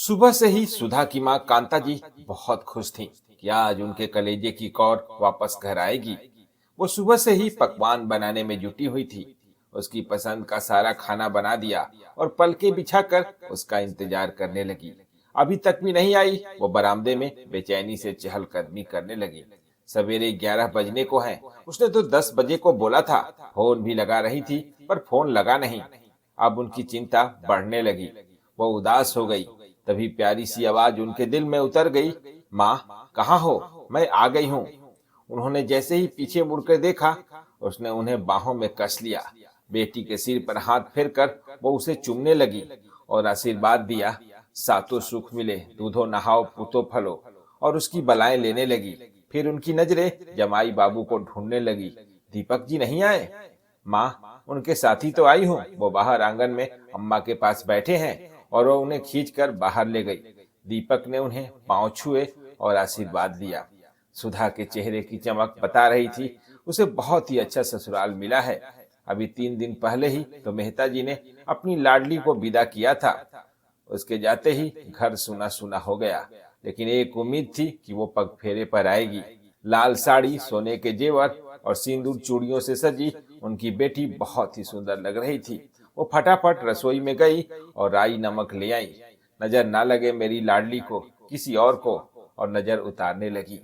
सुबह से ही सुधा की माँ कांता जी बहुत खुश थीं कि आज उनके कलेजे की कौर वापस घर आएगी। वो सुबह से ही पकवान बनाने में जुटी हुई थी। उसकी पसंद का सारा खाना बना दिया और पलके बिछाकर उसका इंतजार करने लगी। अभी तक भी नहीं आई। वो बरामदे में बेचैनी से चहलकदमी करने लगी। सवेरे 11 बजने को हैं। उसने तो 10 बजे को बोला था। फोन भी लगा रही थी पर फोन लगा नहीं। अब उनकी चिंता बढ़ने लगी। वो उदास हो गई। तभी प्यारी सी आवाज उनके दिल में उतर गई। माँ, कहाँ हो? मैं आ गई हूँ। उन्होंने जैसे ही पीछे मुड़कर देखा, उसने उन्हें बाहों में कस लिया। बेटी के सिर पर हाथ फेरकर वो उसे चूमने लगी और आशीर्वाद दिया। सातों सुख मिले, दूधो नहाओ पूतो फलो। और उसकी बलाएं लेने लगी। फिर उनकी नजरें जमाई बाबू को ढूंढने लगी। दीपक जी नहीं आए? माँ, उनके साथी तो आई हूँ। वो बाहर आंगन में अम्मा के पास बैठे हैं। और वो उन्हें खींचकर बाहर ले गई। दीपक ने उन्हें पांव छुए और आशीर्वाद दिया। सुधा के चेहरे की चमक बता रही थी उसे बहुत ही अच्छा ससुराल मिला है। अभी 3 दिन पहले ही तो मेहता जी ने अपनी लाडली को विदा किया था। उसके जाते ही घर सुना सुना हो गया। लेकिन एक उम्मीद थी कि वो पग फेरे पर आएगी। लाल साड़ी, सोने के जेवर और सिंदूर चूड़ियों से सजी उनकी बेटी बहुत ही सुंदर लग रही थी। वो फटाफट रसोई में गई और राई नमक ले आई। नजर ना लगे मेरी लाडली को किसी और को, और नजर उतारने लगी।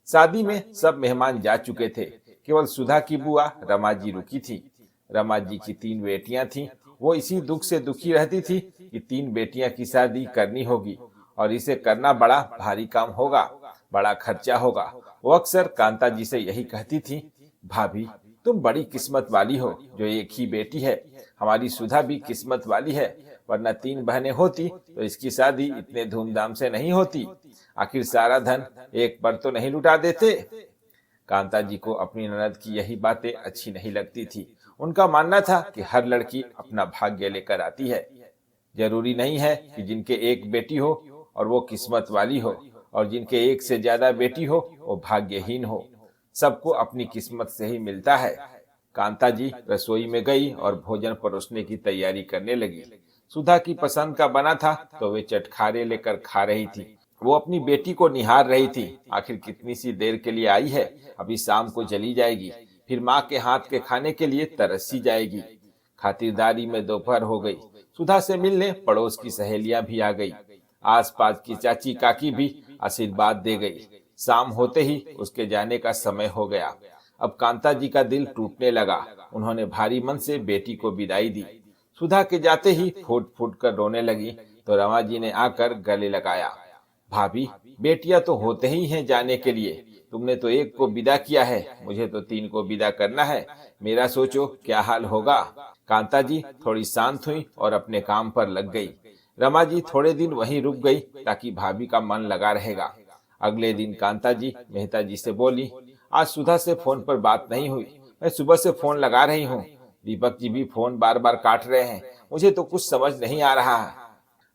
शादी में सब मेहमान जा चुके थे। केवल सुधा की बुआ रमा जी रुकी थी। रमा जी की 3 बेटियां थीं। वो इसी दुख से दुखी रहती थी कि 3 बेटियां की शादी करनी होगी और इसे करना बड़ा भारी काम होगा, बड़ा खर्चा होगा। वो अक्सर कांता जी से यही कहती थी, भाभी, तुम बड़ी किस्मत वाली हो जो एक ही बेटी है। हमारी सुधा भी किस्मत वाली है, वरना 3 बहनें होती तो इसकी शादी इतने धूमधाम से नहीं होती। आखिर सारा धन एक पर तो नहीं लुटा देते। कांता जी को अपनी ननद की यही बातें अच्छी नहीं लगती थी। उनका मानना था कि हर लड़की अपना भाग्य लेकर आती है। जरूरी नहीं है कि जिनके एक बेटी हो और वो किस्मत वाली हो, और जिनके एक से ज्यादा बेटी हो वो भाग्यहीन हो। सबको अपनी किस्मत से ही मिलता है। कांता जी रसोई में गई और भोजन परोसने की तैयारी करने लगी। सुधा की पसंद का बना था तो वे चटखारे लेकर खा रही थी। वो अपनी बेटी को निहार रही थी। आखिर कितनी सी देर के लिए आई है, अभी शाम को चली जाएगी। फिर माँ के हाथ के खाने के लिए तरसी जाएगी। खातिरदारी में दोपहर हो गई। सुधा से मिलने पड़ोस की सहेलियां भी आ गई। आसपास की चाची काकी भी आशीर्वाद दे गई। शाम होते ही उसके जाने का समय हो गया। अब कांता जी का दिल टूटने लगा। उन्होंने भारी मन से बेटी को विदाई दी। सुधा के जाते ही फूट फूट कर रोने लगी तो रमा जी ने आकर गले लगाया। भाभी, बेटियां तो होते ही हैं जाने के लिए। तुमने तो एक को विदा किया है, मुझे तो 3 को विदा करना है। मेरा सोचो क्या हाल होगा। कांता जी थोड़ी शांत हुई और अपने काम पर लग गई। रमा जी थोड़े दिन वहीं रुक गई ताकि भाभी का मन लगा रहेगा। अगले दिन कांता जी मेहता जी से बोली, आज सुधा से फोन पर बात नहीं हुई। मैं सुबह से फोन लगा रही हूँ। दीपक जी भी फोन बार बार काट रहे हैं। मुझे तो कुछ समझ नहीं आ रहा है।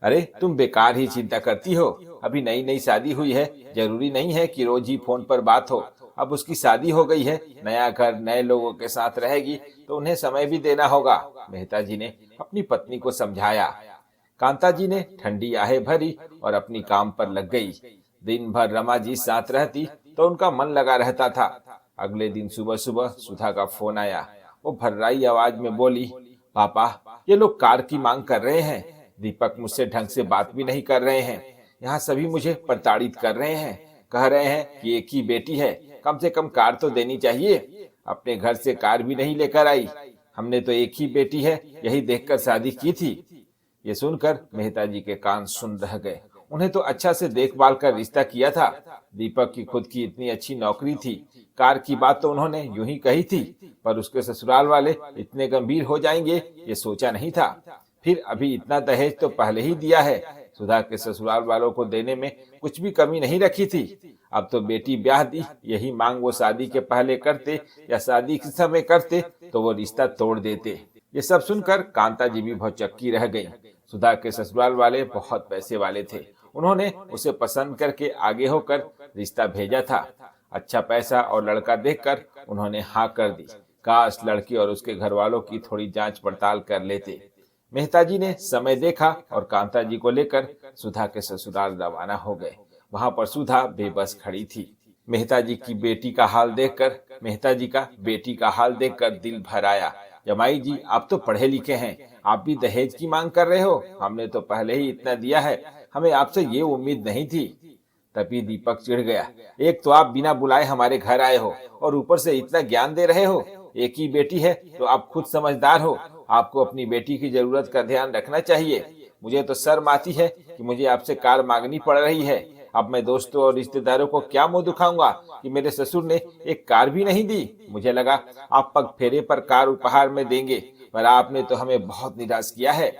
अरे तुम बेकार ही चिंता करती हो। अभी नई नई शादी हुई है, जरूरी नहीं है कि रोज ही फोन पर बात हो। अब उसकी शादी हो गई है, नया घर, नए लोगों के साथ रहेगी तो उन्हें समय भी देना होगा। मेहता जी ने अपनी पत्नी को समझाया। कांता जी ने ठंडी आहें भरी और अपनी काम पर लग गई। दिन भर रमा जी साथ रहती तो उनका मन लगा रहता था। अगले दिन सुबह सुबह सुधा का फोन आया। वो भर्राई आवाज में बोली, पापा, ये लोग कार की मांग कर रहे हैं। दीपक मुझसे ढंग से बात भी नहीं कर रहे हैं। यहाँ सभी मुझे प्रताड़ित कर रहे हैं। कह रहे हैं कि एक ही बेटी है, कम से कम कार तो देनी चाहिए। अपने घर से कार भी नहीं लेकर आई। हमने तो एक ही बेटी है, यही देखकर शादी की थी। ये सुनकर मेहता जी के कान सुन रह गए। उन्हें तो अच्छा से देखभाल कर रिश्ता किया था। दीपक की खुद की इतनी अच्छी नौकरी थी। कार की बात तो उन्होंने यूं ही कही थी, पर उसके ससुराल वाले इतने गंभीर हो जाएंगे ये सोचा नहीं था। फिर अभी इतना दहेज तो पहले ही दिया है। सुधा के ससुराल वालों को देने में कुछ भी कमी नहीं रखी थी। अब तो बेटी ब्याह दी, यही मांग वो शादी के पहले करते या शादी के समय करते तो वो रिश्ता तोड़ देते। ये सब सुनकर कांता जी भी भौचक्की रह गई। सुधा के ससुराल वाले बहुत पैसे वाले थे। उन्होंने उसे पसंद करके आगे होकर रिश्ता भेजा था। अच्छा पैसा और लड़का देखकर उन्होंने हाँ कर दी। काश लड़की और उसके घर वालों की थोड़ी जांच पड़ताल कर लेते। मेहता जी ने समय देखा और कांता जी को लेकर सुधा के ससुराल रवाना हो गए। वहां पर सुधा बेबस खड़ी थी। मेहता जी की बेटी का हाल देखकर मेहता जी का बेटी का हाल देखकर दिल भर आया। जमाई जी, आप तो पढ़े लिखे हैं, आप भी दहेज की मांग कर रहे हो? हमने तो पहले ही इतना दिया है, हमें आपसे ये उम्मीद नहीं थी। तभी दीपक चिढ़ गया। एक तो आप बिना बुलाए हमारे घर आए हो और ऊपर से इतना ज्ञान दे रहे हो। एक ही बेटी है तो आप खुद समझदार हो, आपको अपनी बेटी की जरूरत का ध्यान रखना चाहिए। मुझे तो शर्म आती है कि मुझे आपसे कार मांगनी पड़ रही है। अब मैं दोस्तों और रिश्तेदारों को क्या मुंह दिखाऊंगा कि मेरे ससुर ने एक कार भी नहीं दी। मुझे लगा आप पग फेरे पर कार उपहार में देंगे, पर आपने तो हमें बहुत निराश किया है।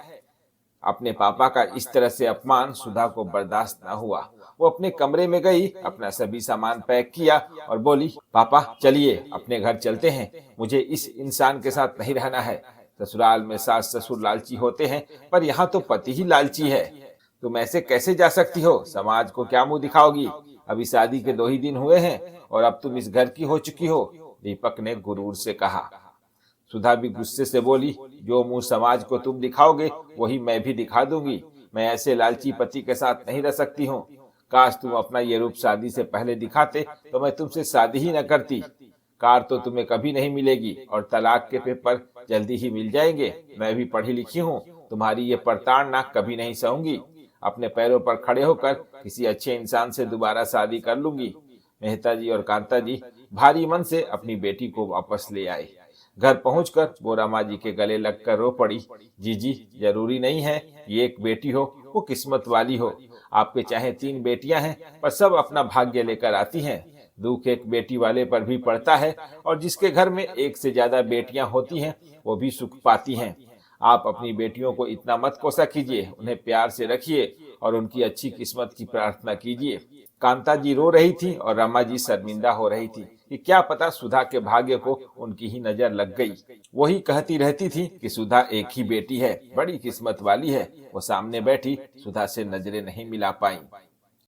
अपने पापा का इस तरह से अपमान सुधा को बर्दाश्त न हुआ। वो अपने कमरे में गई, अपना सभी सामान पैक किया और बोली, पापा चलिए अपने घर चलते हैं, मुझे इस इंसान के साथ नहीं रहना है। ससुराल में सास ससुर लालची होते हैं, पर यहाँ तो पति ही लालची है। तुम ऐसे कैसे जा सकती हो? समाज को क्या मुंह दिखाओगी? अभी शादी के 2 ही दिन हुए हैं और अब तुम इस घर की हो चुकी हो, दीपक ने गुरूर से कहा। सुधा भी गुस्से से बोली, जो मुंह समाज को तुम दिखाओगे वही मैं भी दिखा दूंगी। मैं ऐसे लालची पति के साथ नहीं रह सकती हूँ। काश तुम अपना ये रूप शादी से पहले दिखाते तो मैं तुमसे शादी ही न करती। कार तो तुम्हें कभी नहीं मिलेगी और तलाक के पेपर जल्दी ही मिल जाएंगे। मैं भी पढ़ी लिखी हूँ, तुम्हारी ये प्रताड़ना कभी नहीं सहूंगी। अपने पैरों पर खड़े होकर किसी अच्छे इंसान से दोबारा शादी कर लूंगी। मेहता जी और कांता जी भारी मन से अपनी बेटी को वापस ले आए। घर पहुंचकर वो रामा जी के गले लगकर रो पड़ी। जीजी, जरूरी नहीं है ये एक बेटी हो वो किस्मत वाली हो। आपके चाहे 3 बेटियां हैं, पर सब अपना भाग्य लेकर आती हैं। दुख एक बेटी वाले पर भी पड़ता है और जिसके घर में एक से ज्यादा बेटियां होती हैं वो भी सुख पाती हैं। आप अपनी बेटियों को इतना मत कोसा कीजिए, उन्हें प्यार से रखिए और उनकी अच्छी किस्मत की प्रार्थना कीजिए। कांता जी रो रही थी और रमा जी शर्मिंदा हो रही थी कि क्या पता सुधा के भाग्य को उनकी ही नजर लग गई। वही कहती रहती थी कि सुधा एक ही बेटी है, बड़ी किस्मत वाली है। वो सामने बैठी सुधा से नजरें नहीं मिला पाई।